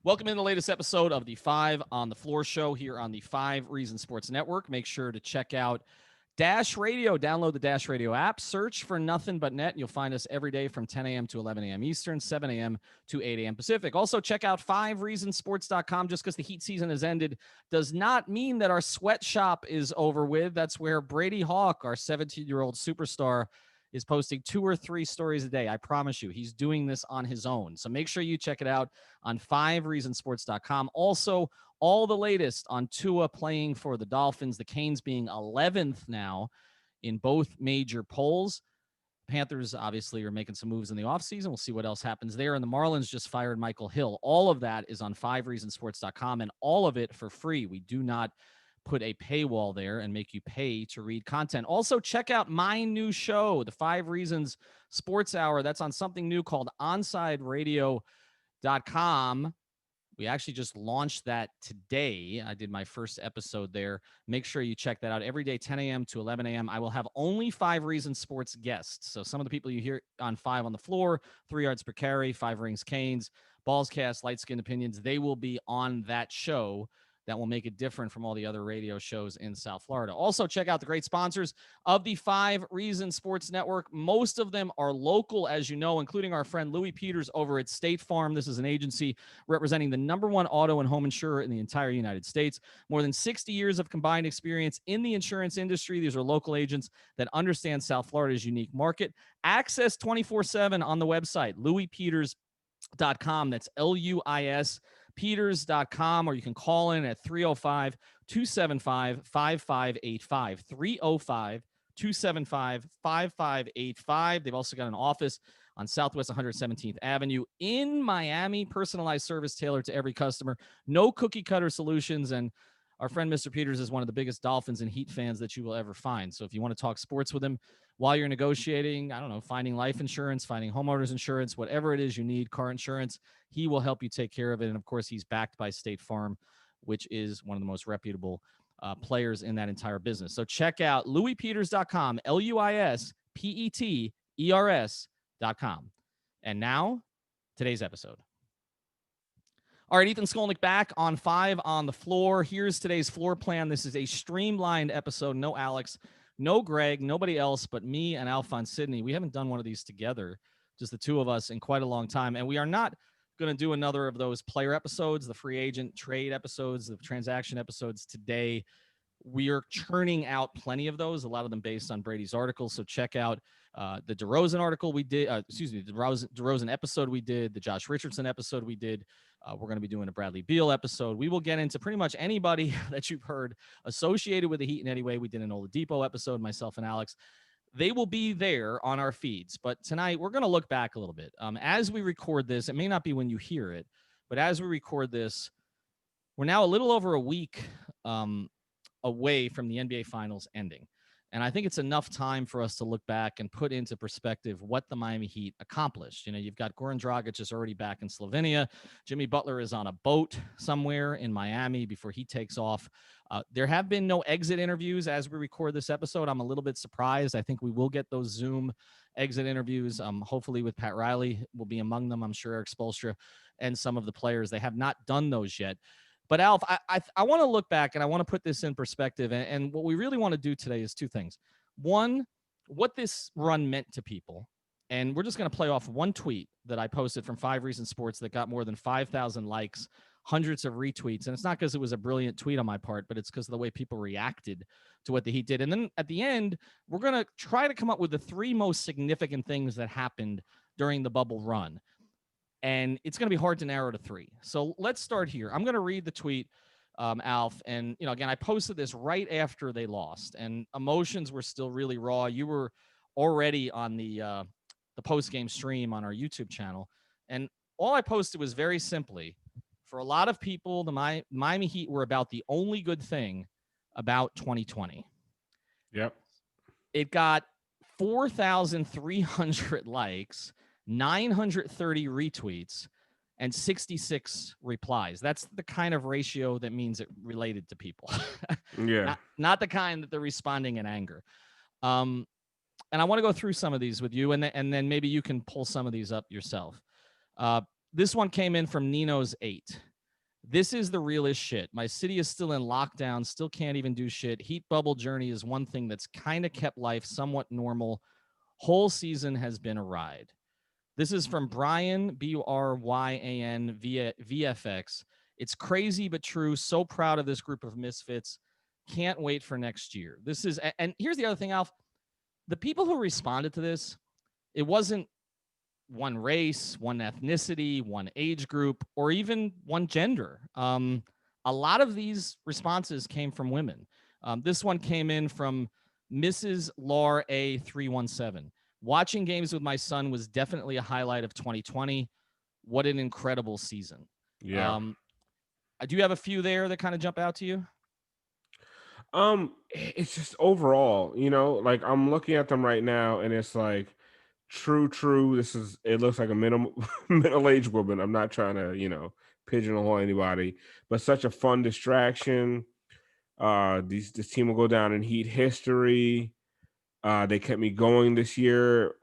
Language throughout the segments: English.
Welcome in the latest episode of the Five on the Floor show here on the 5 Reasons Sports Network. Make sure to check out Dash Radio. Download the Dash Radio app. Search for Nothing But Net. You'll find us every day from 10 a.m. to 11 a.m. Eastern, 7 a.m. to 8 a.m. Pacific. Also, check out 5reasonsports.com. Just because the heat season has ended does not mean that our sweatshop is over with. That's where Brady Hawk, our 17-year-old superstar, is posting 2 or 3 stories a day. I promise you, he's doing this on his own. So make sure you check it out on 5reasonsports.com. Also, all the latest on Tua playing for the Dolphins, the Canes being 11th now in both major polls. Panthers obviously are making some moves in the offseason. We'll see what else happens there. And the Marlins just fired Michael Hill. All of that is on 5reasonsports.com, and all of it for free. We do not put a paywall there and make you pay to read content. Also, check out my new show, the 5 Reasons Sports Hour. That's on something new called OnsideRadio.com. We actually just launched that today. I did my first episode there. Make sure you check that out every day, 10 a.m. to 11 a.m. I will have only 5 Reasons Sports guests. So some of the people you hear on 5 on the Floor, 3 Yards Per Carry, 5 Rings Canes, Balls Cast, Light Skinned Opinions, they will be on that show. That will make it different from all the other radio shows in South Florida. Also, check out the great sponsors of the 5 Reasons Sports Network. Most of them are local, as you know, including our friend Louis Peters over at State Farm. This is an agency representing the #1 auto and home insurer in the entire United States. More than 60 years of combined experience in the insurance industry. These are local agents that understand South Florida's unique market. Access 24/7 on the website, louispeters.com. That's LUIS. Peters.com, or you can call in at 305-275-5585. 305-275-5585. They've also got an office on Southwest 117th Avenue in Miami. Personalized service tailored to every customer. No cookie cutter solutions. And our friend Mr. Peters is one of the biggest Dolphins and Heat fans that you will ever find. So if you want to talk sports with him while you're negotiating, I don't know, finding life insurance, finding homeowners insurance, whatever it is you need, car insurance, he will help you take care of it. And of course, he's backed by State Farm, which is one of the most reputable players in that entire business. So check out louispeters.com, LUISPETERS.com. And now, today's episode. All right, Ethan Skolnick back on 5 on the Floor. Here's today's floor plan. This is a streamlined episode. No Alex, no Greg, nobody else but me and Alphonse Sidney. We haven't done one of these together, just the two of us, in quite a long time. And we are not going to do another of those player episodes, the free agent trade episodes, the transaction episodes today. We are churning out plenty of those, a lot of them based on Brady's articles. So check out the DeRozan article we did, the DeRozan episode we did, the Josh Richardson episode we did. We're going to be doing a Bradley Beal episode. We will get into pretty much anybody that you've heard associated with the Heat in any way. We did an Oladipo episode, myself and Alex. They will be there on our feeds. But tonight, we're going to look back a little bit. As we record this, it may not be when you hear it, but as we record this, we're now a little over a week away from the NBA Finals ending. And I think it's enough time for us to look back and put into perspective what the Miami Heat accomplished. You know, you've got Goran Dragic is already back in Slovenia. Jimmy Butler is on a boat somewhere in Miami before he takes off. There have been no exit interviews as we record this episode. I'm a little bit surprised. I think we will get those Zoom exit interviews. Hopefully with Pat Riley will be among them. I'm sure Eric Spoelstra and some of the players. They have not done those yet. But Alf, I want to look back and I want to put this in perspective. And what we really want to do today is 2 things. One, what this run meant to people. And we're just going to play off one tweet that I posted from 5 Reasons Sports that got more than 5,000 likes, hundreds of retweets. And it's not because it was a brilliant tweet on my part, but it's because of the way people reacted to what the Heat did. And then at the end, we're going to try to come up with the 3 most significant things that happened during the bubble run. And it's going to be hard to narrow to 3. So let's start here. I'm going to read the tweet, Alf. And, you know, again, I posted this right after they lost, and emotions were still really raw. You were already on the post-game stream on our YouTube channel. And all I posted was very simply, for a lot of people, the Miami Heat were about the only good thing about 2020. Yep. It got 4,300 likes, 930 retweets, and 66 replies. That's the kind of ratio that means it related to people. Yeah. Not the kind that they're responding in anger. And I want to go through some of these with you, and then maybe you can pull some of these up yourself. This one came in from Nino's 8. This is the realest shit. My city is still in lockdown, still can't even do shit. Heat bubble journey is one thing that's kind of kept life somewhat normal. Whole season has been a ride. This is from Brian, Bryan via VFX. It's crazy but true. So proud of this group of misfits. Can't wait for next year. This is, and here's the other thing, Alf. The people who responded to this, it wasn't one race, one ethnicity, one age group, or even one gender. A lot of these responses came from women. This one came in from Mrs. Lar A317. Watching games with my son was definitely a highlight of 2020. What an incredible season. Yeah. I do have a few there that kind of jump out to you. It's just overall, like I'm looking at them right now, and it's like, true. It looks like a middle-aged woman. I'm not trying to, pigeonhole anybody, but such a fun distraction. This team will go down in Heat history. They kept me going this year.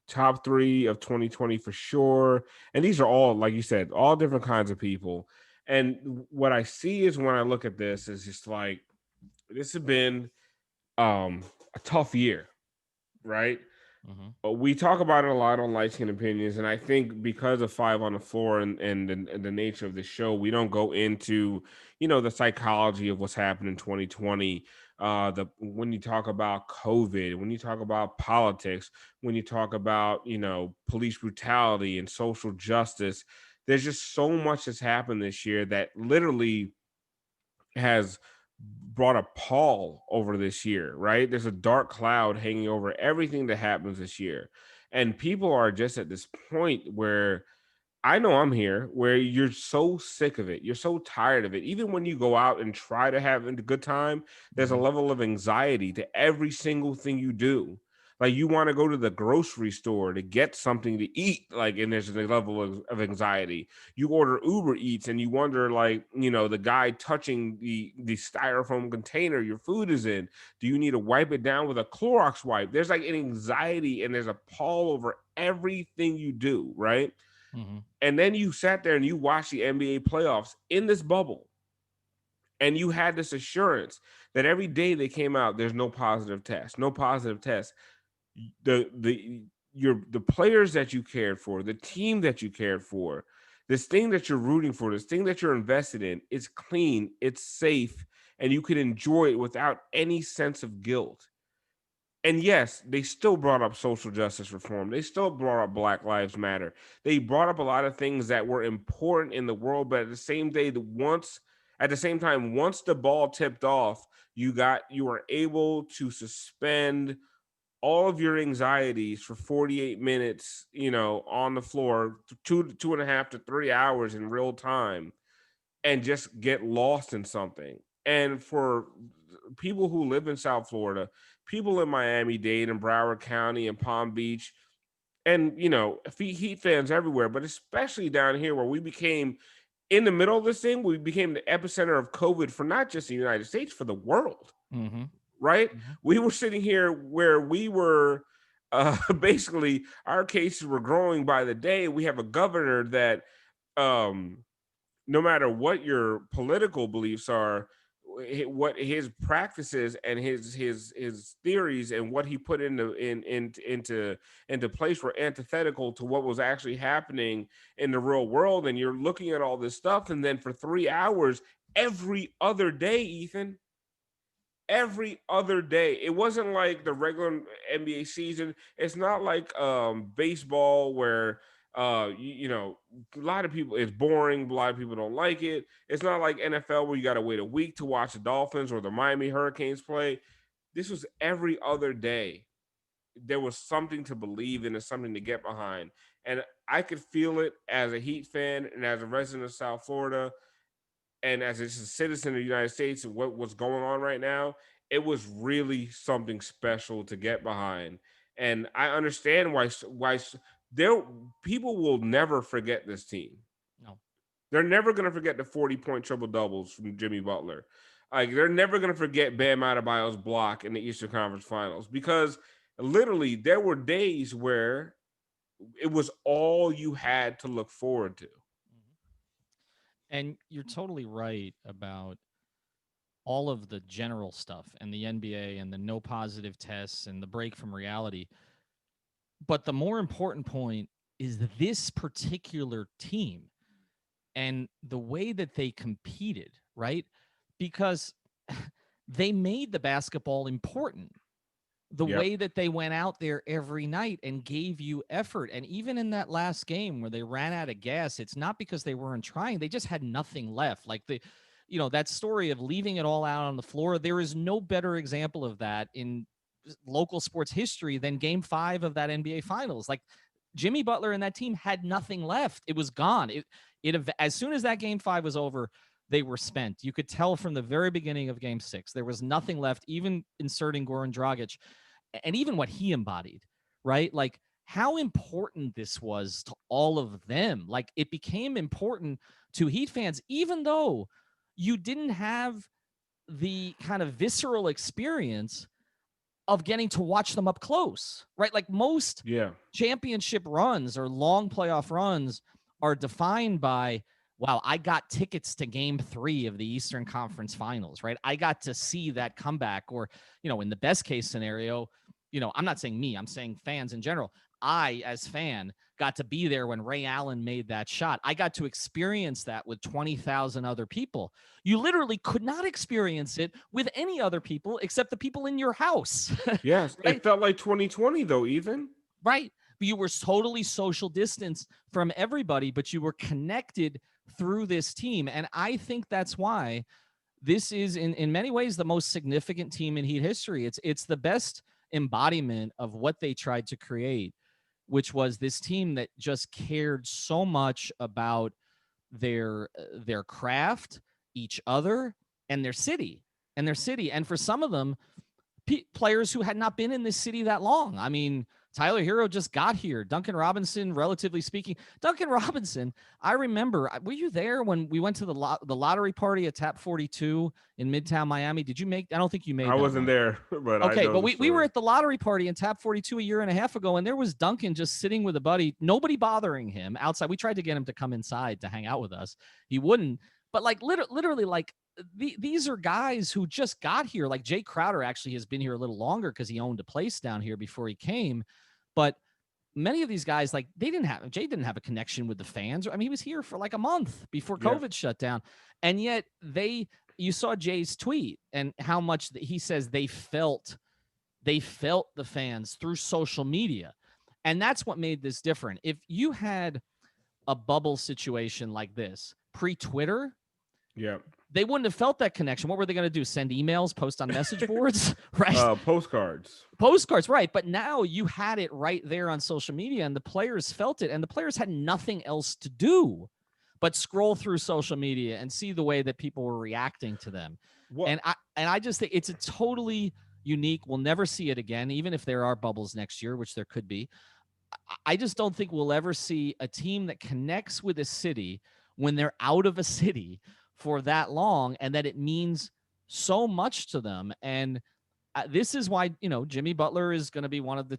Top three of 2020 for sure. And these are all, like you said, all different kinds of people. And what I see is when I look at this is just like, this has been a tough year, right? Mm-hmm. We talk about it a lot on Light Skin Opinions, and I think because of Five on the Floor and the nature of the show, we don't go into the psychology of what's happened in 2020. The When you talk about COVID, when you talk about politics, when you talk about police brutality and social justice, there's just so much that's happened this year that literally has brought a pall over this year, right? There's a dark cloud hanging over everything that happens this year. And people are just at this point where I know I'm here, where you're so sick of it. You're so tired of it. Even when you go out and try to have a good time, there's a Mm-hmm. level of anxiety to every single thing you do. Like you want to go to the grocery store to get something to eat, like, and there's a level of anxiety. You order Uber Eats and you wonder, like, the guy touching the styrofoam container your food is in. Do you need to wipe it down with a Clorox wipe? There's like an anxiety and there's a pall over everything you do, right? Mm-hmm. And then you sat there and you watched the NBA playoffs in this bubble. And you had this assurance that every day they came out, there's no positive test, no positive test. The players that you cared for, the team that you cared for, this thing that you're rooting for, this thing that you're invested in, it's clean, it's safe, and you can enjoy it without any sense of guilt. And yes, they still brought up social justice reform. They still brought up Black Lives Matter. They brought up a lot of things that were important in the world, but at the same time, once the ball tipped off, you were able to suspend all of your anxieties for 48 minutes, on the floor, 2.5 to 3 hours in real time, and just get lost in something. And for people who live in South Florida, people in Miami-Dade and Broward County and Palm Beach, and Heat fans everywhere, but especially down here where we became in the middle of this thing, we became the epicenter of COVID for not just the United States, for the world, Mm-hmm. right? Mm-hmm. We were sitting here where we were basically our cases were growing by the day. We have a governor that um no matter what your political beliefs are, what his practices and his theories and what he put into place were antithetical to what was actually happening in the real world. And you're looking at all this stuff, and then for 3 hours every other day, Ethan, every other day. It wasn't like the regular NBA season. It's not like baseball where a lot of people, it's boring, a lot of people don't like it. It's not like NFL where you got to wait a week to watch the Dolphins or the Miami Hurricanes play. This was every other day. There was something to believe in and something to get behind. And I could feel it as a Heat fan and as a resident of South Florida and as a citizen of the United States and what was going on right now. It was really something special to get behind. And I understand why there people will never forget this team. No. They're never going to forget the 40-point triple doubles from Jimmy Butler. Like they're never going to forget Bam Adebayo's block in the Eastern Conference Finals because literally there were days where it was all you had to look forward to. And you're totally right about all of the general stuff and the NBA and the no positive tests and the break from reality. But the more important point is this particular team and the way that they competed, right? Because they made the basketball important. The Yep. way that they went out there every night and gave you effort. And even in that last game where they ran out of gas, it's not because they weren't trying. They just had nothing left. Like that story of leaving it all out on the floor, there is no better example of that in local sports history than game 5 of that NBA finals. Like Jimmy Butler and that team had nothing left. It was gone. It as soon as that game 5 was over, they were spent. You could tell from the very beginning of game 6, there was nothing left, even inserting Goran Dragic and even what he embodied, right? Like how important this was to all of them. Like it became important to Heat fans, even though you didn't have the kind of visceral experience of getting to watch them up close, right? Like most Yeah. championship runs or long playoff runs are defined by, wow, I got tickets to game 3 of the Eastern Conference Finals, right? I got to see that comeback. Or, in the best case scenario, I'm not saying me, I'm saying fans in general. I, as fan, got to be there when Ray Allen made that shot. I got to experience that with 20,000 other people. You literally could not experience it with any other people except the people in your house. Yes. Right? It felt like 2020 though, Ethan. Right. You were totally social distance from everybody, but you were connected through this team. And I think that's why this is in many ways the most significant team in Heat history. It's the best embodiment of what they tried to create, which was this team that just cared so much about their craft, each other, and their city. And for some of them, players who had not been in this city that long. I mean, Tyler Hero just got here. Duncan Robinson, relatively speaking. Duncan Robinson, I remember, were you there when we went to the lottery party at Tap 42 in Midtown Miami? Did you make, I don't think you made I that wasn't one. there, but I Okay, know but the we were story. at the lottery party in Tap 42 a year and a half ago, and there was Duncan just sitting with a buddy, nobody bothering him outside. We tried to get him to come inside to hang out with us. He wouldn't. But like literally, like these are guys who just got here. Like Jay Crowder actually has been here a little longer because he owned a place down here before he came. But many of these guys, like Jay didn't have a connection with the fans. I mean, he was here for like a month before Yeah. COVID shut down. And yet you saw Jay's tweet and how much he says they felt the fans through social media. And that's what made this different. If you had a bubble situation like this pre-Twitter, Yeah. they wouldn't have felt that connection. What were they going to do? Send emails, post on message boards, right? Postcards. Postcards, right. But now you had it right there on social media and the players felt it, and the players had nothing else to do but scroll through social media and see the way that people were reacting to them. What? And I just think it's a totally unique. We'll never see it again, even if there are bubbles next year, which there could be. I just don't think we'll ever see a team that connects with a city when they're out of a city for that long, and that it means so much to them. And this is why Jimmy Butler is going to be one of the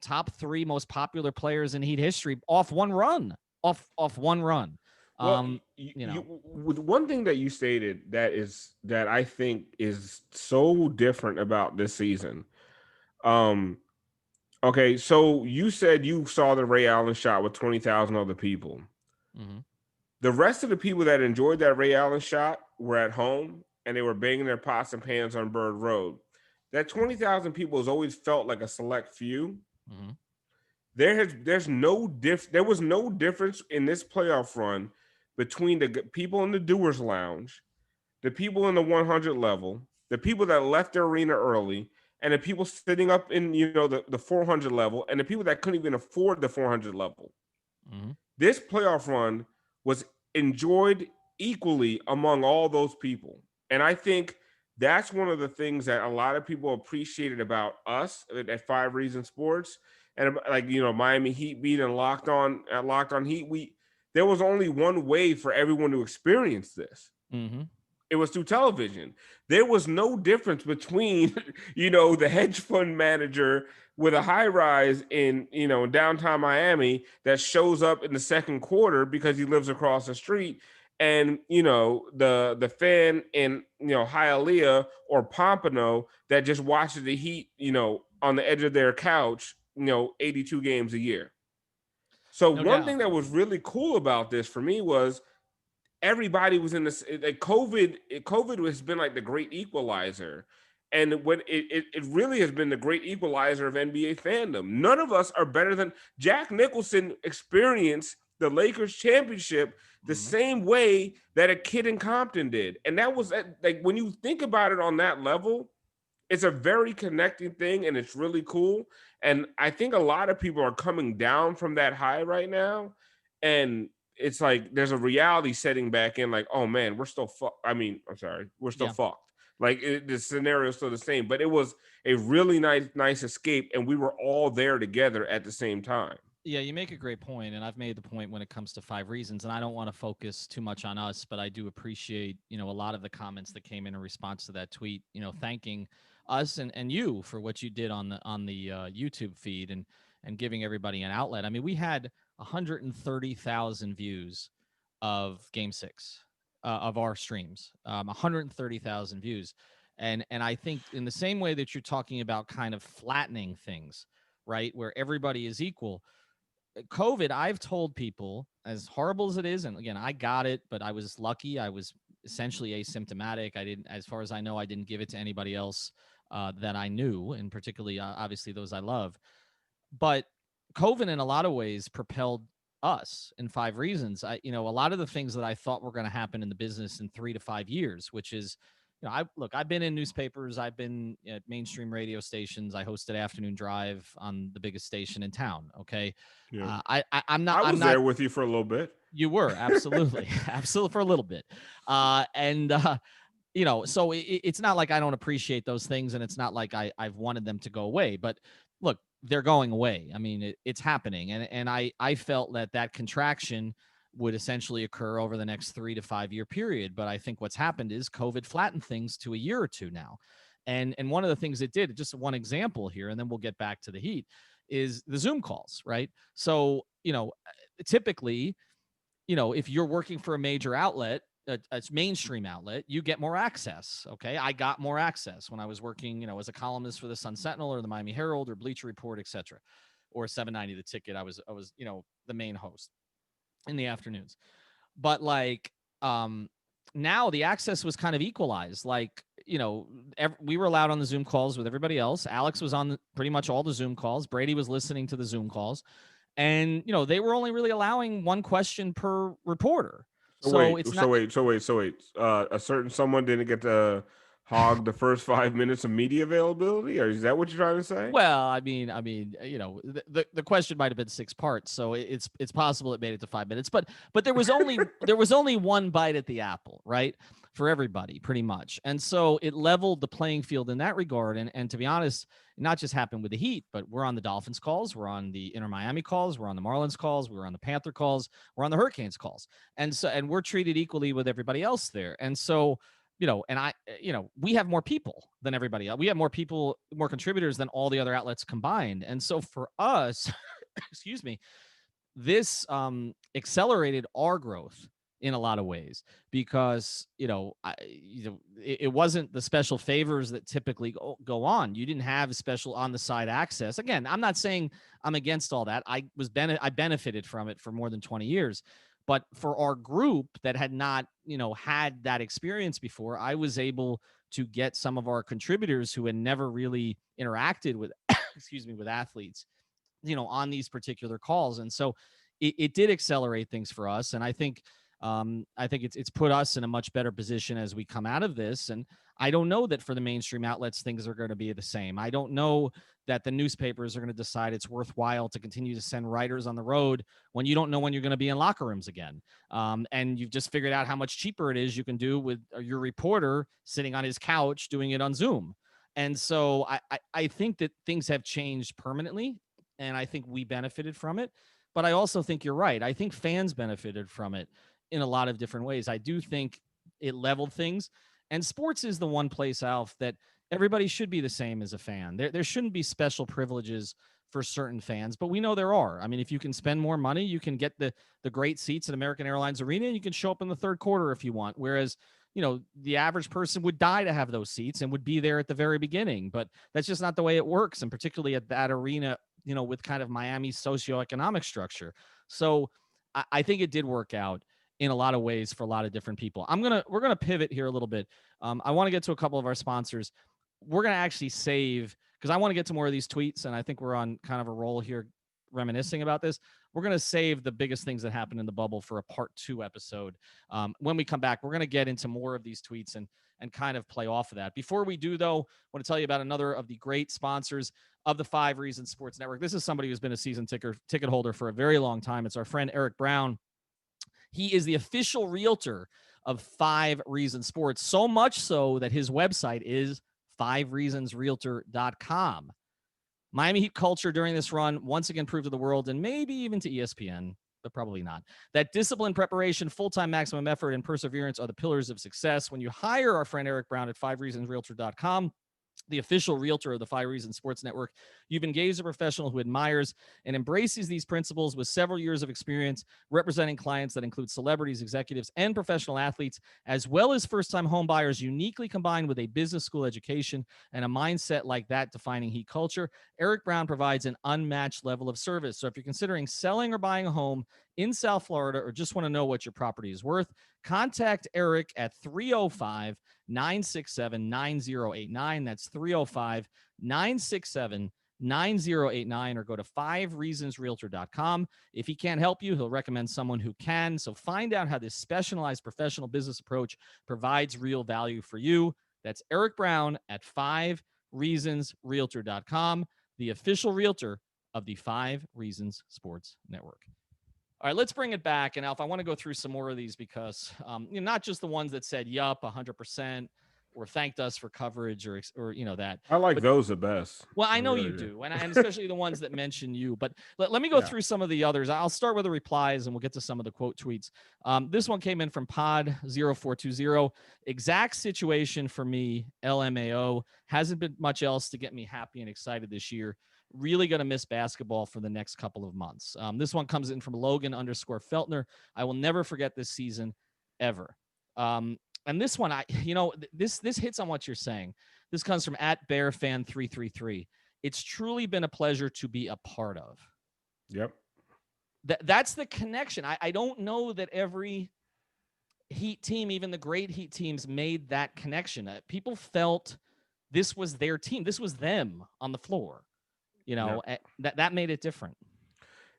top 3 most popular players in Heat history off one run. Off one run. Well, with one thing that you stated that I think is so different about this season. Okay, so you said you saw the Ray Allen shot with 20,000 other people. Mm-hmm. The rest of the people that enjoyed that Ray Allen shot were at home and they were banging their pots and pans on Bird Road. That 20,000 people has always felt like a select few. Mm-hmm. There was no difference in this playoff run between the people in the Doers Lounge, the people in the 100 level, the people that left the arena early, and the people sitting up in the 400 level, and the people that couldn't even afford the 400 level. Mm-hmm. This playoff run was enjoyed equally among all those people, and I think that's one of the things that a lot of people appreciated about us at Five Reasons Sports, and like Miami Heat beat and Locked On Heat. There was only one way for everyone to experience this. Mm-hmm. It was through television. There was no difference between, the hedge fund manager with a high rise in, downtown Miami that shows up in the second quarter because he lives across the street and the fan in Hialeah or Pompano that just watches the Heat on the edge of their couch 82 games a year. So No one thing doubt. that was really cool about this for me was everybody was in this like COVID has been like the great equalizer. And when it really has been the great equalizer of NBA fandom. None of us are better than Jack Nicholson experienced the Lakers championship the Mhm. same way that a kid in Compton did. And that was like when you think about it on that level, it's a very connecting thing and it's really cool. And I think a lot of people are coming down from that high right now. And it's like there's a reality setting back in, like, oh man, we're still I mean, I'm sorry, we're still Yeah. fucked. Like the scenario is still the same, but it was a really nice escape, and we were all there together at the same time. Yeah, you make a great point, and I've made the point when it comes to five reasons, and I don't want to focus too much on us, but I do appreciate, a lot of the comments that came in response to that tweet, thanking us and you for what you did on the YouTube feed and giving everybody an outlet. I mean, we had 130,000 views of Game 6 of our streams, 130,000 views. And I think in the same way that you're talking about kind of flattening things, right, where everybody is equal, COVID, I've told people, as horrible as it is, and again, I got it, but I was lucky. I was essentially asymptomatic. I didn't, as far as I know, I didn't give it to anybody else that I knew, and particularly, obviously, those I love. But COVID, in a lot of ways, propelled us in five reasons. A lot of the things that I thought were going to happen in the business in 3 to 5 years, which is, I've been in newspapers, I've been at mainstream radio stations, I hosted Afternoon Drive on the biggest station in town. Okay, Yeah. I'm I was not. there with you for a little bit. You were absolutely, absolutely for a little bit, and so it's not like I don't appreciate those things, and it's not like I've wanted them to go away. But look, they're going away. I mean, it's happening, and I felt that contraction would essentially occur over the next 3 to 5 year period. But I think what's happened is COVID flattened things to a year or two now, and one of the things it did, just one example here, and then we'll get back to the Heat, is the Zoom calls, right? So typically, if you're working for a major outlet, a mainstream outlet, you get more access. Okay. I got more access when I was working, as a columnist for the Sun Sentinel or the Miami Herald or Bleacher Report, etc., or 790 The Ticket. I was, the main host in the afternoons. But like, now the access was kind of equalized. Like, we were allowed on the Zoom calls with everybody else. Alex was on pretty much all the Zoom calls. Brady was listening to the Zoom calls, and they were only really allowing one question per reporter. So So wait, it's so not. wait, so wait, so wait. A certain someone didn't get to hog the first 5 minutes of media availability, or is that what you're trying to say? Well, I mean, the question might have been 6 parts, so it's possible it made it to 5 minutes, but there was only one bite at the apple, right, for everybody, pretty much, and so it leveled the playing field in that regard. And to be honest, it not just happened with the Heat, but we're on the Dolphins calls, we're on the Inter Miami calls, we're on the Marlins calls, we're on the Panther calls, we're on the Hurricanes calls, and we're treated equally with everybody else there, and so and we have more people than everybody else. We have more people, more contributors than all the other outlets combined. And so for us, excuse me, this accelerated our growth in a lot of ways because it wasn't the special favors that typically go on. You didn't have special on the side access. Again, I'm not saying I'm against all that. I benefited from it for more than 20 years. But for our group that had not had that experience before, I was able to get some of our contributors who had never really interacted with excuse me, with athletes, on these particular calls. And so it did accelerate things for us. And I think it's put us in a much better position as we come out of this. And I don't know that for the mainstream outlets, things are going to be the same. I don't know that the newspapers are going to decide it's worthwhile to continue to send writers on the road when you don't know when you're going to be in locker rooms again. And you've just figured out how much cheaper it is you can do with your reporter sitting on his couch doing it on Zoom. And so I think that things have changed permanently, and I think we benefited from it. But I also think you're right. I think fans benefited from it in a lot of different ways. I do think it leveled things. And sports is the one place, Alf, that everybody should be the same as a fan. There shouldn't be special privileges for certain fans, but we know there are. I mean, if you can spend more money, you can get the great seats at American Airlines Arena, and you can show up in the third quarter if you want. Whereas, the average person would die to have those seats and would be there at the very beginning. But that's just not the way it works, and particularly at that arena, with kind of Miami's socioeconomic structure. So I think it did work out in a lot of ways for a lot of different people. We're gonna pivot here a little bit. I want to get to a couple of our sponsors. We're gonna actually save, because I want to get to more of these tweets, and I think we're on kind of a roll here reminiscing about this. We're going to save the biggest things that happened in the bubble for a part 2 episode. When we come back, we're going to get into more of these tweets and kind of play off of that. Before we do, though, I want to tell you about another of the great sponsors of the 5 Reasons Sports Network. This is somebody who's been a season ticket holder for a very long time. It's our friend Eric Brown. He is the official realtor of 5 Reasons Sports, so much so that his website is 5reasonsrealtor.com. Miami Heat culture during this run once again proved to the world, and maybe even to ESPN, but probably not, that discipline, preparation, full-time maximum effort, and perseverance are the pillars of success. When you hire our friend Eric Brown at 5reasonsrealtor.com, the official realtor of the 5 Reasons Sports Network, you've engaged a professional who admires and embraces these principles with several years of experience representing clients that include celebrities, executives, and professional athletes, as well as first-time home buyers, uniquely combined with a business school education and a mindset like that defining Heat culture. Eric Brown provides an unmatched level of service. So if you're considering selling or buying a home in South Florida or just want to know what your property is worth, contact Eric at 305-967-9089. That's 305-967-9089, or go to 5reasonsrealtor.com. If he can't help you, he'll recommend someone who can. So find out how this specialized professional business approach provides real value for you. That's Eric Brown at 5reasonsrealtor.com, the official realtor of the 5 Reasons Sports Network. All right, let's bring it back. And Alf, I want to go through some more of these because not just the ones that said yup 100% or thanked us for coverage or that. I like but, those the best. Well, I know really you do, and especially the ones that mention you. But let me go through some of the others. I'll start with the replies, and we'll get to some of the quote tweets. This one came in from Pod0420. Exact situation for me, LMAO. Hasn't been much else to get me happy and excited this year. Really going to miss basketball for the next couple of months. This one comes in from Logan_Feltner. I will never forget this season ever. And this one, this hits on what you're saying. This comes from @BearFan333. It's truly been a pleasure to be a part of. Yep. That's the connection. I don't know that every Heat team, even the great Heat teams, made that connection. People felt this was their team. This was them on the floor. That made it different.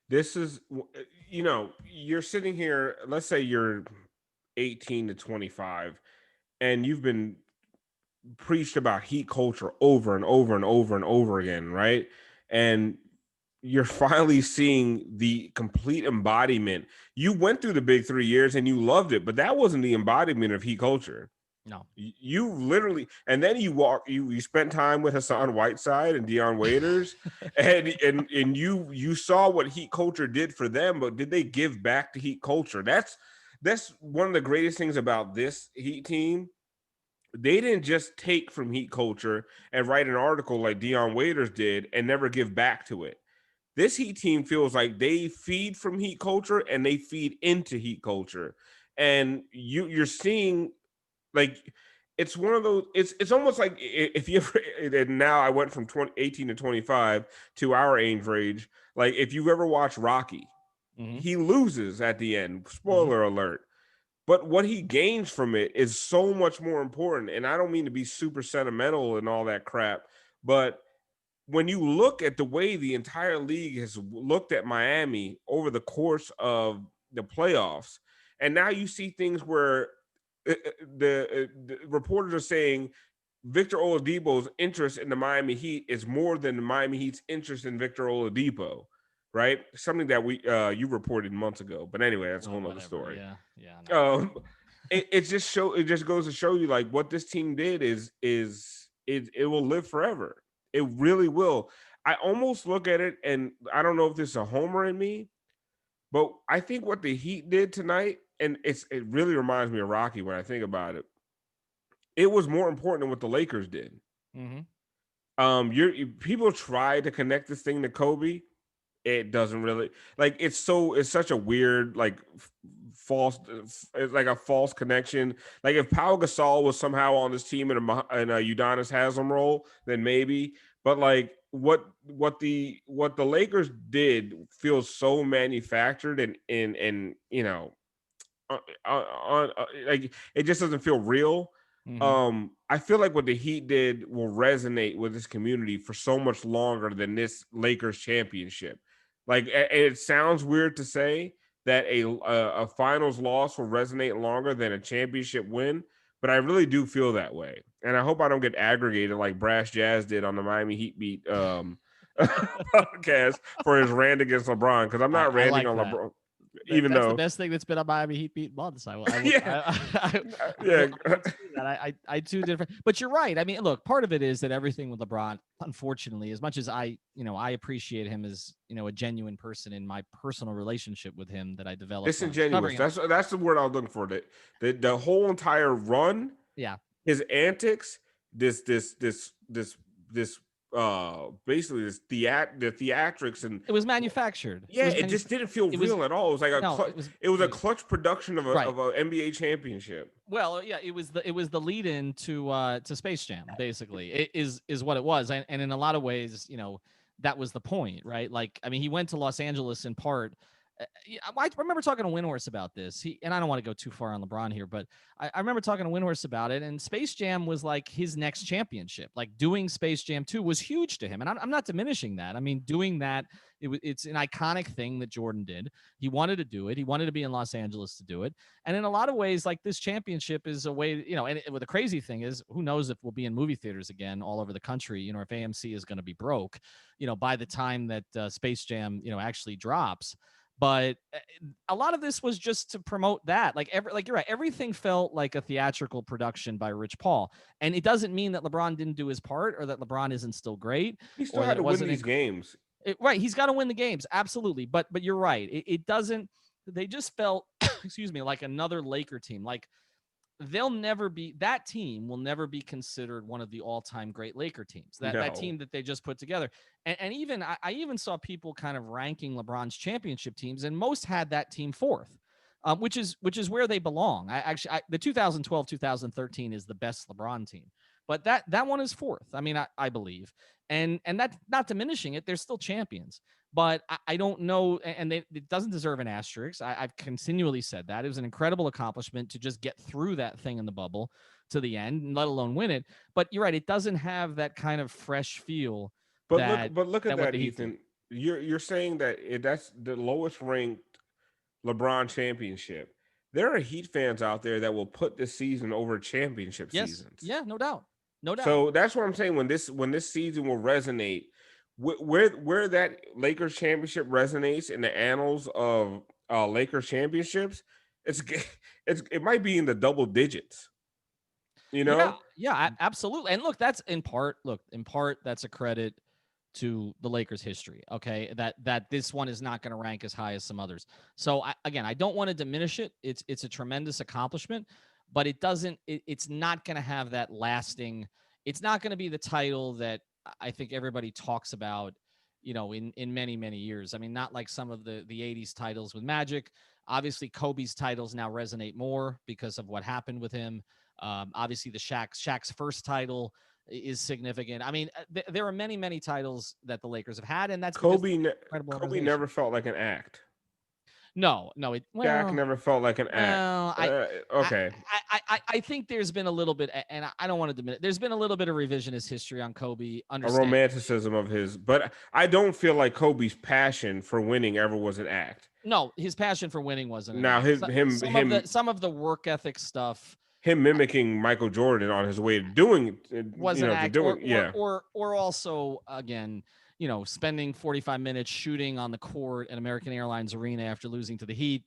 This is, you're sitting here, let's say you're 18 to 25, and you've been preached about Heat culture over and over and over and over again, right? And you're finally seeing the complete embodiment. You went through the big 3 years and you loved it, but that wasn't the embodiment of Heat culture. No, you literally, and then you spent time with Hassan Whiteside and Dion Waiters, and you saw what Heat culture did for them, but did they give back to Heat culture? That's one of the greatest things about this Heat team. They didn't just take from Heat culture and write an article like Dion Waiters did and never give back to it. This Heat team feels like they feed from Heat culture and they feed into Heat culture, and you're seeing. Like, it's one of those, it's almost like if you ever, and now I went from 18 to 25 to our age range. Like, if you've ever watched Rocky, he loses at the end, spoiler alert. But what he gains from it is so much more important. And I don't mean to be super sentimental and all that crap, but when you look at the way the entire league has looked at Miami over the course of the playoffs, and now you see things where the reporters are saying Victor Oladipo's interest in the Miami Heat is more than the Miami Heat's interest in Victor Oladipo, right? Something that you reported months ago. But anyway, that's a whole other story. Yeah. No. It just goes to show you, like, what this team did is it will live forever. It really will. I almost look at it, and I don't know if this is a homer in me, but I think what the Heat did tonight, and it really reminds me of Rocky when I think about it. It was more important than what the Lakers did. People try to connect this thing to Kobe. It doesn't really, like, it's such a weird, like, false, it's like a false connection. Like, if Pau Gasol was somehow on this team in a Udonis Haslam role, then maybe. But like, what the Lakers did feels so manufactured, and like, it just doesn't feel real. Mhm. I feel like what the Heat did will resonate with this community for so much longer than this Lakers championship. Like, it sounds weird to say that a finals loss will resonate longer than a championship win, but I really do feel that way, and I hope I don't get aggregated like Brass Jazz did on the Miami Heat beat podcast for his rant against LeBron, because I'm not I ranting like on that. LeBron, even That's the though best thing that's been on Miami Heat beat months. yeah, yeah. I will say that. I too different, but you're right. I mean, look, part of it is that everything with LeBron, unfortunately, as much as I appreciate him as, a genuine person in my personal relationship with him that I developed when I was Disingenuous. covering him. That's the word I was looking for. The whole entire run, Yeah, his antics, this basically the theatrics, and it was manufactured. yeah, it just didn't feel It was real at all. It was like no, it was it was it a was clutch production of a right. NBA championship. Well, yeah, it was the lead in to Space Jam, basically. It is what it was. And in a lot of ways, that was the point, right? Like, I mean, he went to Los Angeles in part. Yeah, I remember talking to Windhorse about this. And I don't want to go too far on LeBron here, but I remember talking to Windhorse about it. And Space Jam was like his next championship. Like, doing Space Jam 2 was huge to him, and I'm not diminishing that. I mean, doing that, it's an iconic thing that Jordan did. He wanted to do it. He wanted to be in Los Angeles to do it. And in a lot of ways, like, this championship is a way, and the crazy thing is, who knows if we'll be in movie theaters again all over the country, if AMC is going to be broke, by the time that Space Jam, actually drops. But a lot of this was just to promote that. Like you're right, everything felt like a theatrical production by Rich Paul. And it doesn't mean that LeBron didn't do his part, or that LeBron isn't still great, He still or that had it to win wasn't these games. right. He's got to win the games. Absolutely. But you're right. It doesn't, they just felt, excuse me, like another Laker team. Like, that team will never be considered one of the all-time great Laker teams. That No, team that they just put together. And even I even saw people kind of ranking LeBron's championship teams, and most had that team fourth. Which is where they belong. The 2012-2013 is the best LeBron team, but that one is fourth. I mean, I believe, and that's not diminishing it. They're still champions, but I don't know, and it doesn't deserve an asterisk. I've continually said that it was an incredible accomplishment to just get through that thing in the bubble to the end, let alone win it. But you're right, it doesn't have that kind of fresh feel but that look at what that, the Heat did. Ethan. You're saying that that's the lowest ranked LeBron championship. There are Heat fans out there that will put this season over championship Yes, seasons. yeah, no doubt, no doubt. So that's what I'm saying. When this season will resonate, where that Lakers championship resonates in the annals of Lakers championships, it's it might be in the double digits. You Yeah, know, yeah, absolutely. And look, in part, that's a credit to the Lakers' history. Okay, that this one is not going to rank as high as some others. So again, I don't want to diminish it. It's a tremendous accomplishment, but it doesn't. It's not going to have that lasting. It's not going to be the title that I think everybody talks about. In many years. I mean, not like some of the '80s titles with Magic. Obviously, Kobe's titles now resonate more because of what happened with him. Obviously, the Shaq's first title is significant. I mean, there are many titles that the Lakers have had, and that's because they're an incredible Kobe organization. never felt like an act. No, it Shaq well, never felt like an act. well, I, Okay, I think there's been a little bit, and I don't want to diminish. There's been a little bit of revisionist history on Kobe. a Understand? romanticism of his, but I don't feel like Kobe's passion for winning ever was an act. No, his passion for winning wasn't an Now act. his him him Some of the work ethic stuff him mimicking Michael Jordan on his way to doing, was an to act, doing, yeah. or also, again, spending 45 minutes shooting on the court at American Airlines Arena after losing to the Heat,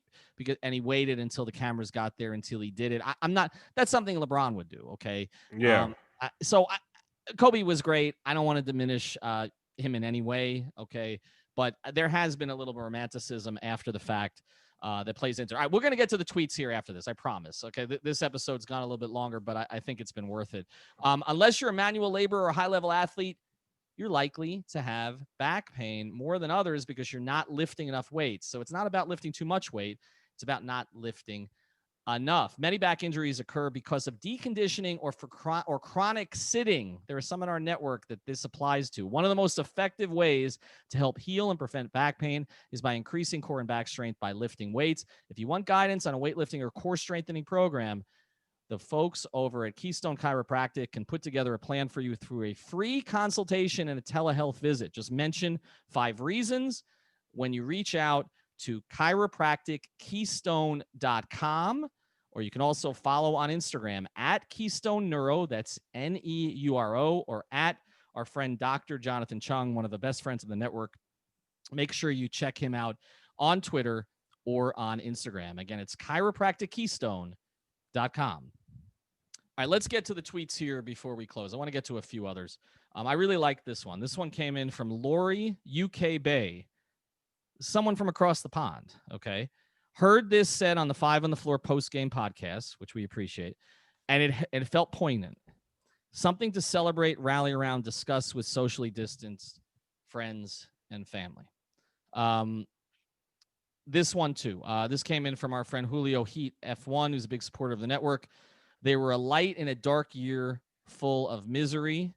and he waited until the cameras got there until he did it. I'm not. That's something LeBron would do. Okay. Yeah. So Kobe was great. I don't want to diminish him in any way. Okay. But there has been a little bit of romanticism after the fact that plays into. All right, we're going to get to the tweets here after this. I promise. Okay. This episode's gone a little bit longer, but I think it's been worth it. Unless you're a manual labor or a high level athlete, you're likely to have back pain more than others because you're not lifting enough weights. So it's not about lifting too much weight, it's about not lifting enough. Many back injuries occur because of deconditioning or chronic sitting. There are some in our network that this applies to. One of the most effective ways to help heal and prevent back pain is by increasing core and back strength by lifting weights. If you want guidance on a weightlifting or core strengthening program, the folks over at Keystone Chiropractic can put together a plan for you through a free consultation and a telehealth visit. Just mention 5 reasons when you reach out to chiropractickeystone.com, or you can also follow on Instagram at Keystone Neuro, that's Neuro, or at our friend Dr. Jonathan Chung, one of the best friends of the network. Make sure you check him out on Twitter or on Instagram. Again, it's chiropractickeystone.com. All right, let's get to the tweets here before we close. I want to get to a few others. I really like this one. This one came in from Lori UK Bay, someone from across the pond. Okay, heard this said on the Five on the Floor post game podcast, which we appreciate, and it felt poignant. Something to celebrate, rally around, discuss with socially distanced friends and family. This one too. This came in from our friend Julio Heat F1, who's a big supporter of the network. They were a light in a dark year full of misery.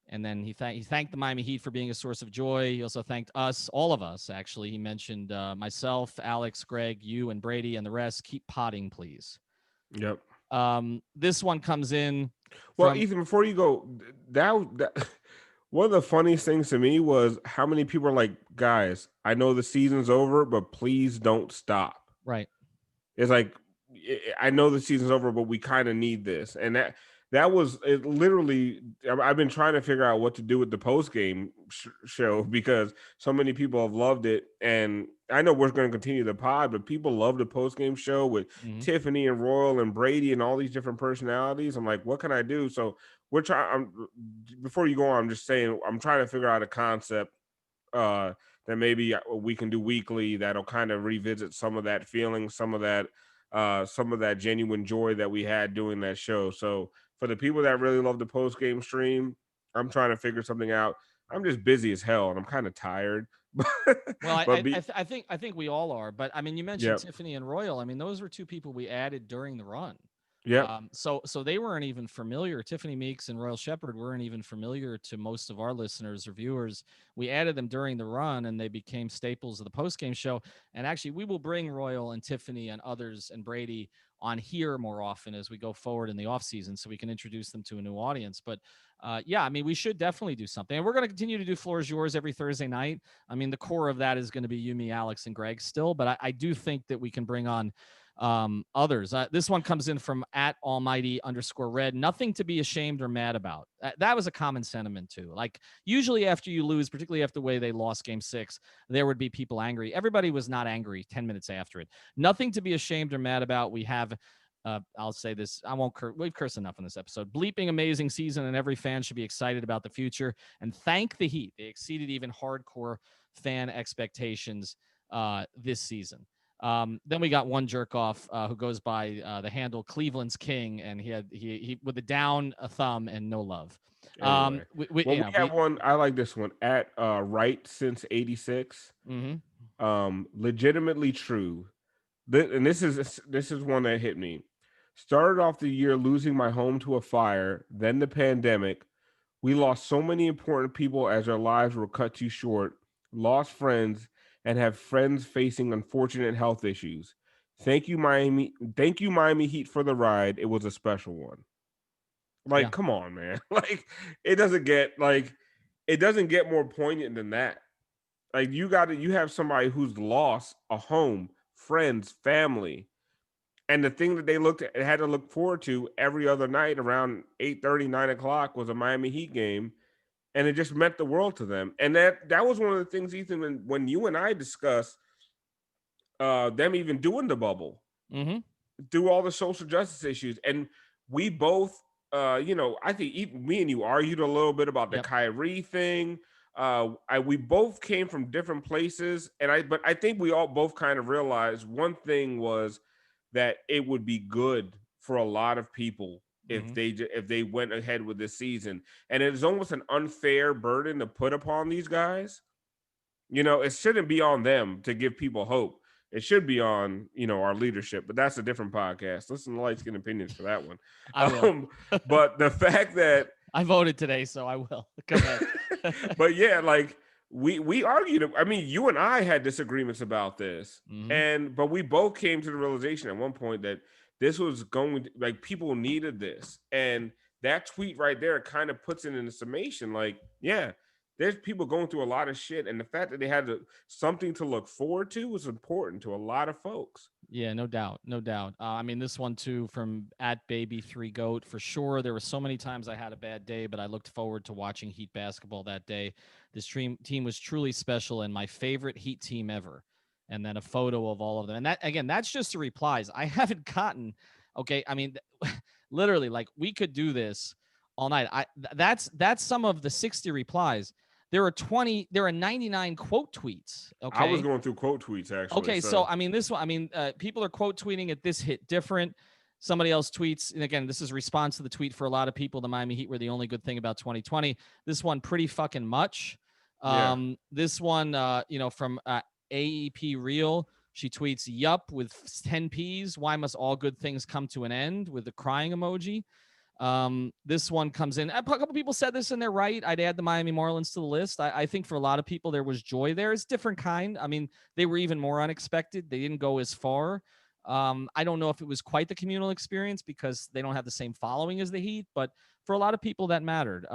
And then he thanked the Miami Heat for being a source of joy. He also thanked us, all of us, actually. He mentioned myself, Alex, Greg, you, and Brady, and the rest. Keep potting, please. Yep. This one comes in. Well, Ethan, before you go, that one of the funniest things to me was how many people are like, guys, I know the season's over, but please don't stop. Right. It's like, I know the season's over, but we kind of need this. And that was it. Literally, I've been trying to figure out what to do with the post game show because so many people have loved it, and I know we're going to continue the pod, but people love the post game show with Tiffany and Royal and Brady and all these different personalities. I'm like, what can I do? So we're trying. Before you go on, I'm just saying I'm trying to figure out a concept that maybe we can do weekly that'll kind of revisit some of that feeling, some of that genuine joy that we had doing that show. So for the people that really love the post game stream, I'm trying to figure something out. I'm just busy as hell and I'm kind of tired. Well, I think we all are. But I mean, you mentioned Tiffany and Royal. I mean, those were 2 people we added during the run. Yeah. So they weren't even familiar. Tiffany Meeks and Royal Shepherd weren't even familiar to most of our listeners or viewers. We added them during the run, and they became staples of the post-game show. And actually, we will bring Royal and Tiffany and others and Brady on here more often as we go forward in the off season, so we can introduce them to a new audience. But yeah, I mean, we should definitely do something, and we're going to continue to do Floor is Yours every Thursday night. I mean, the core of that is going to be you, me, Alex, and Greg still, but I do think that we can bring on others. This one comes in from at almighty_red. Nothing to be ashamed or mad about. That was a common sentiment too. Like usually after you lose, particularly after the way they lost game 6, there would be people angry. Everybody was not angry 10 minutes after it. Nothing to be ashamed or mad about. We have I'll say this. I won't curse. We've cursed enough in this episode. Bleeping amazing season, and every fan should be excited about the future. And thank the Heat. They exceeded even hardcore fan expectations this season. Then we got one jerk off who goes by the handle Cleveland's King, and he with a down a thumb and no love. Anyway. We have one. I like this one at right since '86. Legitimately true. And this is one that hit me. Started off the year losing my home to a fire, then the pandemic. We lost so many important people as our lives were cut too short, lost friends, and have friends facing unfortunate health issues. Thank you, Miami. Thank you, Miami Heat, for the ride. It was a special one. Like, come on, man. Like, it doesn't get more poignant than that. Like, you have somebody who's lost a home, friends, family. And the thing that they had to look forward to every other night around 8:30, 9 o'clock was a Miami Heat game. And it just meant the world to them. And that was one of the things, Ethan, when you and I discussed them even doing the bubble, through all the social justice issues. And we both, I think even me and you argued a little bit about the Kyrie thing. We both came from different places. But I think we all both kind of realized one thing was that it would be good for a lot of people if Mhm. if they went ahead with this season. And it is almost an unfair burden to put upon these guys. You know, it shouldn't be on them to give people hope. It should be on, you know, our leadership, but that's a different podcast. Listen to light skin opinions for that one. I will. But the fact that I voted today, so I will. Go ahead. but yeah, like we argued. I mean, you and I had disagreements about this, Mhm. and but we both came to the realization at one point that this was going to, like, people needed this, and that tweet right there kind of puts it in a summation. Like, yeah, there's people going through a lot of shit, and the fact that they had something to look forward to was important to a lot of folks. Yeah, no doubt, no doubt. I mean, this one too from at baby three goat for sure. There were so many times I had a bad day, but I looked forward to watching Heat basketball that day. This team was truly special and my favorite Heat team ever. And then a photo of all of them. And that again, that's just the replies. I haven't gotten. Okay, I mean, literally, like we could do this all night. That's some of the 60 replies. There are 99 quote tweets. I was Okay, going through quote tweets actually, okay, so so I mean, this one, I mean, people are quote tweeting it. This hit different. Somebody else tweets, and again, this is response to the tweet for a lot of people. The Miami Heat were the only good thing about 2020. This one, pretty fucking much. yeah. This one, from AEP Real, she tweets, "Yup," with 10 P's. Why must all good things come to an end? With the crying emoji. This one comes in. A couple people said this, and they're right. I'd add the Miami Marlins to the list. I think for a lot of people, there was joy there. It's different kind. I mean, they were even more unexpected. They didn't go as far. I don't know if it was quite the communal experience because they don't have the same following as the Heat, but for a lot of people, that mattered.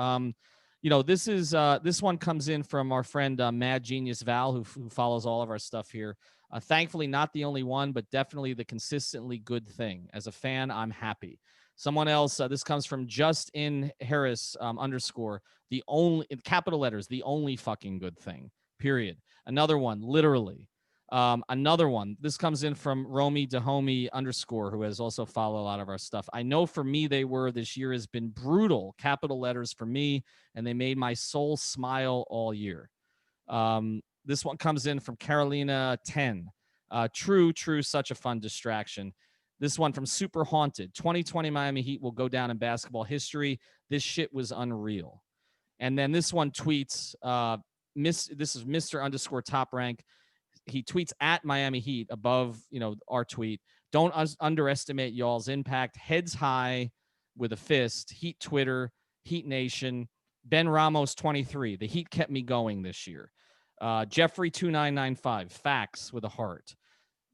This one comes in from our friend Mad Genius Val, who follows all of our stuff here. Thankfully, not the only one, but definitely the consistently good thing. As a fan, I'm happy. Someone else, this comes from Just in Harris underscore, the only, in capital letters, the only fucking good thing, period. Another one, literally. Another one, this comes in from Romy Dahomey underscore, who has also followed a lot of our stuff. I know for me, this year has been brutal, capital letters for me, and they made my soul smile all year. This one comes in from Carolina 10. True, such a fun distraction. This one from Super Haunted. 2020 Miami Heat will go down in basketball history. This shit was unreal. And then this one tweets, this is Mr. underscore top rank. He tweets at Miami Heat above, our tweet. Don't underestimate y'all's impact. Heads high with a fist. Heat Twitter, Heat Nation. Ben Ramos 23. The Heat kept me going this year. Jeffrey 2995. Facts with a heart.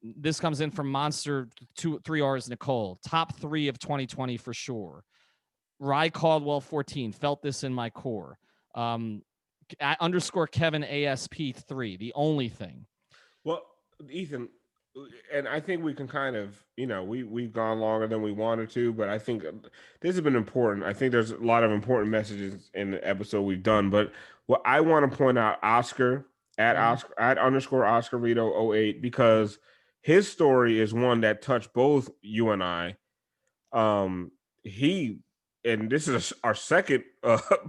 This comes in from Monster 3Rs Nicole. Top 3 of 2020 for sure. Rye Caldwell 14. Felt this in my core. Underscore Kevin ASP 3. The only thing. Well, Ethan, and I think we can kind of, we've gone longer than we wanted to, but I think this has been important. I think there's a lot of important messages in the episode we've done, but what I want to point out, Oscar at underscore Oscar Rito 08, because his story is one that touched both you and I. He and this is our second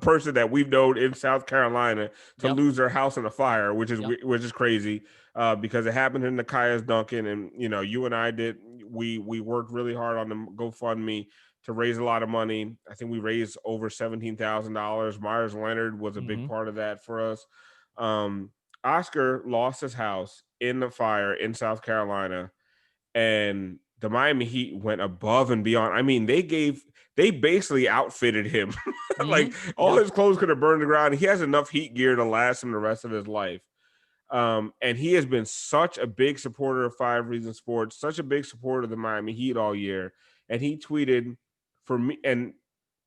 person that we've known in South Carolina to Yep. lose their house in a fire, Yep. which is crazy, because it happened in the Kaya's Duncan, and you and I did we worked really hard on the GoFundMe to raise a lot of money. I think we raised over $17,000. Myers Leonard was a big Mm-hmm. part of that for us. Oscar lost his house in the fire in South Carolina, and the Miami Heat went above and beyond. I mean, they basically outfitted him. Mm-hmm. Like, all Yep. his clothes could have burned to the ground. He has enough heat gear to last him the rest of his life. And he has been such a big supporter of Five Reasons Sports, such a big supporter of the Miami Heat all year. And he tweeted for me, and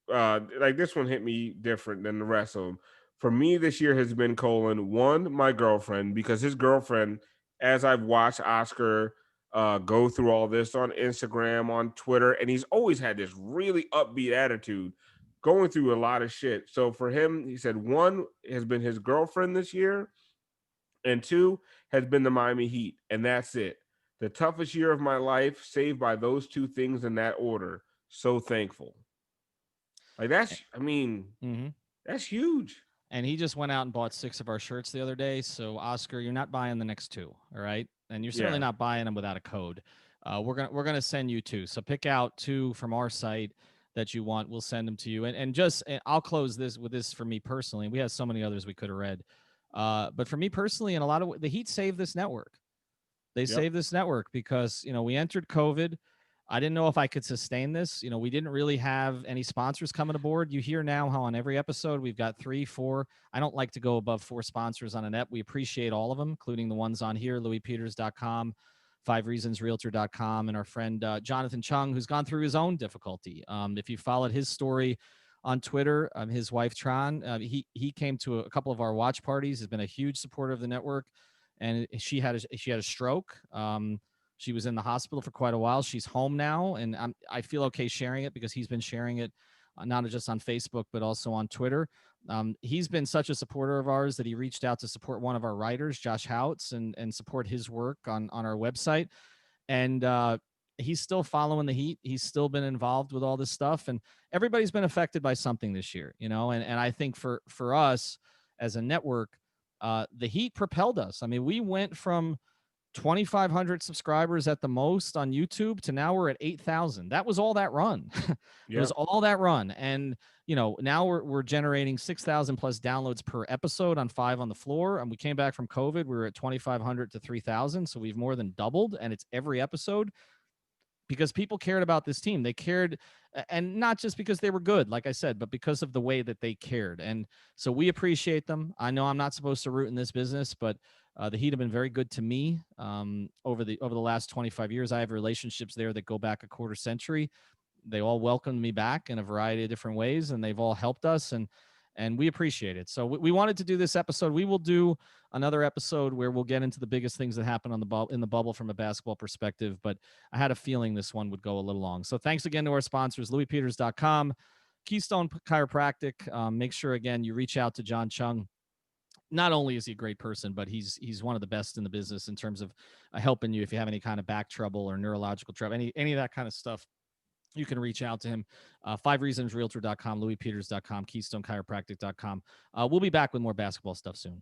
like, this one hit me different than the rest of them. For me, this year has been one, my girlfriend, because his girlfriend, as I've watched Oscar go through all this on Instagram, on Twitter, and he's always had this really upbeat attitude, going through a lot of shit. So for him, he said one has been his girlfriend this year, and two has been the Miami Heat, and that's it. The toughest year of my life, saved by those two things in that order. So thankful. Like, I mean, Mm-hmm. that's huge. And he just went out and bought 6 of our shirts the other day. So Oscar, you're not buying the next 2, all right? And you're certainly Yeah. not buying them without a code. We're gonna send you 2. So pick out 2 from our site. that you want, we'll send them to you. And just I'll close this with this for me personally. We have so many others we could have read, but for me personally, in a lot of the Heat saved this network. They Yep. saved this network because, we entered COVID. I didn't know if I could sustain this. We didn't really have any sponsors coming aboard. You hear now how on every episode we've got 3, 4. I don't like to go above 4 sponsors on a net. We appreciate all of them, including the ones on here, louispeters.com, 5reasonsrealtor.com, and our friend Jonathan Chung, who's gone through his own difficulty. If you followed his story on Twitter, his wife Tron, he came to a couple of our watch parties, has been a huge supporter of the network, and she had a stroke. She was in the hospital for quite a while. She's home now, and I feel okay sharing it because he's been sharing it not just on Facebook but also on Twitter. He's been such a supporter of ours that he reached out to support one of our writers, Josh Houts, and support his work on our website. And he's still following the Heat. He's still been involved with all this stuff, and everybody's been affected by something this year, And I think for us as a network, the Heat propelled us. I mean, we went from 2,500 subscribers at the most on YouTube to now we're at 8,000. That was all that run. It Yeah. was all that run. And, now we're generating 6,000 plus downloads per episode on 5 on the Floor. And we came back from COVID. We were at 2,500 to 3,000. So we've more than doubled, and it's every episode because people cared about this team. They cared, and not just because they were good, like I said, but because of the way that they cared. And so we appreciate them. I know I'm not supposed to root in this business, but the Heat have been very good to me over the last 25 years. I have relationships there that go back a quarter century. They all welcomed me back in a variety of different ways, and they've all helped us, and we appreciate it. So we wanted to do this episode. We will do another episode where we'll get into the biggest things that happen on the in the bubble from a basketball perspective. But I had a feeling this one would go a little long. So thanks again to our sponsors, louispeters.com, Keystone Chiropractic. Make sure again you reach out to John Chung. Not only is he a great person, but he's one of the best in the business in terms of helping you if you have any kind of back trouble or neurological trouble, any of that kind of stuff. You can reach out to him. 5reasonsrealtor.com, louispeters.com, keystonechiropractic.com. We'll be back with more basketball stuff soon.